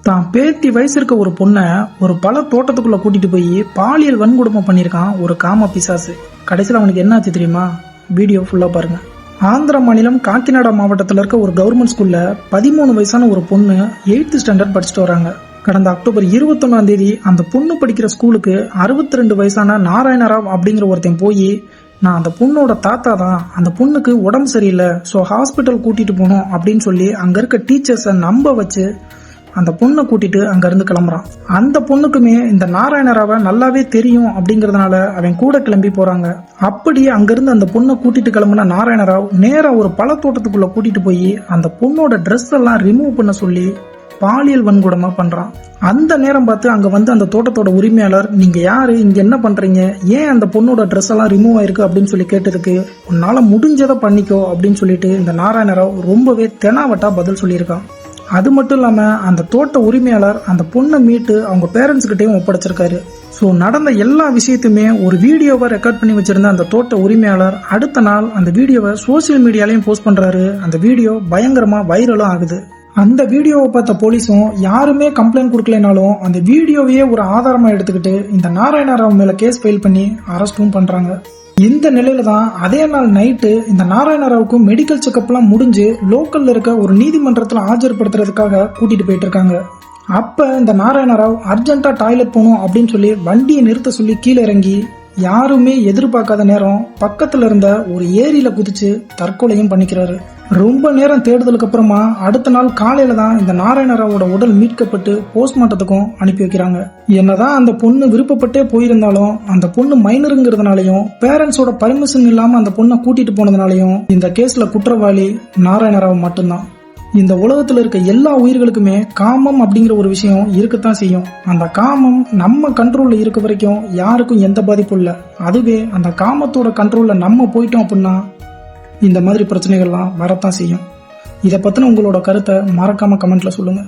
தான் பேத்தி வயசு இருக்க ஒரு பொண்ணை ஒரு பல தோட்டத்துக்குள்ள கூட்டிட்டு போய் பாலியல் வன்கொடுமை பண்ணியிருக்கான் ஒரு காம பிசாசு. கடைசியில் அவனுக்கு என்ன ஆச்சு தெரியுமா? வீடியோ ஃபுல்லா பாருங்க. ஆந்திர மாநிலம் காக்கிநாடா மாவட்டத்தில் இருக்க ஒரு கவர்மெண்ட் ஸ்கூல்ல 13 வயசான ஒரு பொண்ணு 8th ஸ்டாண்டர்ட் படிச்சுட்டு வராங்க. கடந்த அக்டோபர் 21 அந்த பொண்ணு படிக்கிற ஸ்கூலுக்கு 62 வயசான நாராயணராவ் அப்படிங்கிற ஒருத்தன் போய், நான் அந்த பொண்ணோட தாத்தா தான், அந்த பொண்ணுக்கு உடம்பு சரியில்லை, ஸோ ஹாஸ்பிட்டல் கூட்டிட்டு போனோம் அப்படின்னு சொல்லி அங்க இருக்க டீச்சர்ஸை நம்ப வச்சு அந்த பொண்ணை கூட்டிட்டு அங்க இருந்து கிளம்புறான். அந்த பொண்ணுக்குமே இந்த நாராயணராவை நல்லாவே தெரியும் அப்படிங்கறதுனால அவன் கூட கிளம்பி போறாங்க. அப்படி அங்கிருந்து அந்த பொண்ணை கூட்டிட்டு கிளம்புன நாராயணராவ் நேரா ஒரு பழத்தோட்டத்துக்குள்ள கூட்டிட்டு போய் அந்த பொண்ணோட ட்ரெஸ் எல்லாம் ரிமூவ் பண்ண சொல்லி பாலியல் வன்கொடுமை பண்றான். அந்த நேரம் பார்த்து அங்க வந்து அந்த தோட்டத்தோட உரிமையாளர், நீங்க யாரு, இங்க என்ன பண்றீங்க, ஏன் அந்த பொண்ணோட ட்ரெஸ் எல்லாம் ரிமூவ் ஆயிருக்கு அப்படின்னு சொல்லி கேட்டதுக்கு, உன்னால முடிஞ்சதை பண்ணிக்கோ அப்படின்னு சொல்லிட்டு இந்த நாராயணராவ் ரொம்பவே தெனாவட்டா பதில் சொல்லியிருக்கான். அது மட்டும் இல்லாம அந்த தோட்ட உரிமையாளர் அந்த பொண்ணை மீட்டு அவங்க பேரண்ட்ஸ் கிட்டையும் ஒப்படைச்சிருக்காரு. ஸோ நடந்த எல்லா விஷயத்தையுமே ஒரு வீடியோவை ரெக்கார்ட் பண்ணி வச்சிருந்த அந்த தோட்ட உரிமையாளர் அடுத்த நாள் அந்த வீடியோவை சோசியல் மீடியாலையும் போஸ்ட் பண்றாரு. அந்த வீடியோ பயங்கரமா வைரலும் ஆகுது. அந்த வீடியோவை பார்த்த போலீஸும் யாருமே கம்ப்ளைண்ட் கொடுக்கலனாலும் அந்த வீடியோவையே ஒரு ஆதாரமா எடுத்துக்கிட்டு இந்த நாராயணராவ் மேல கேஸ் ஃபைல் பண்ணி அரெஸ்டும் பண்றாங்க. இந்த நிலையில தான் அதே நாள் நைட்டு இந்த நாராயணராவுக்கு மெடிக்கல் செக்அப் எல்லாம் முடிஞ்சு லோக்கல்ல இருக்க ஒரு நீதிமன்றத்துல ஆஜர்படுத்துறதுக்காக கூட்டிட்டு போயிட்டு இருக்காங்க. அப்ப இந்த நாராயணராவ் அர்ஜென்ட்டா டாய்லெட் போகணும் அப்படின்னு சொல்லி வண்டியை நிறுத்த சொல்லி கீழே இறங்கி யாருமே எதிர்பார்க்காத நேரம் பக்கத்துல இருந்த ஒரு ஏரியில குதிச்சு தற்கொலையும் பண்ணிக்கிறாரு. ரொம்ப நேரம் தேடுதலுக்கு அப்புறமா அடுத்த நாள் காலையில தான் இந்த நாராயணராவோட உடல் மீட்கப்பட்டு போஸ்ட்மார்ட்டத்துக்கும் அனுப்பி வைக்கிறாங்க. என்னதான் அந்த பொண்ணு விருப்பப்பட்டே போயிருந்தாலும் அந்த பொண்ணு மைனருங்கிறதுனாலையும் பேரண்ட்ஸோட பர்மிஷன் இல்லாம அந்த பொண்ணை கூட்டிட்டு போனதுனாலையும் இந்த கேஸ்ல குற்றவாளி நாராயணராவ் மட்டும்தான். இந்த உலகத்துல இருக்க எல்லா உயிர்களுக்குமே காமம் அப்படிங்கிற ஒரு விஷயம் இருக்கத்தான் செய்யும். அந்த காமம் நம்ம கண்ட்ரோல்ல இருக்க வரைக்கும் யாருக்கும் எந்த பாதிப்பும் இல்லை. அதுவே அந்த காமத்தோட கண்ட்ரோல்ல நம்ம போயிட்டோம் அப்படின்னா இந்த மாதிரி பிரச்சனைகள்லாம் வரத்தான் செய்யும். இதை பத்தின உங்களோட கருத்தை மறக்காம கமெண்ட்ல சொல்லுங்க.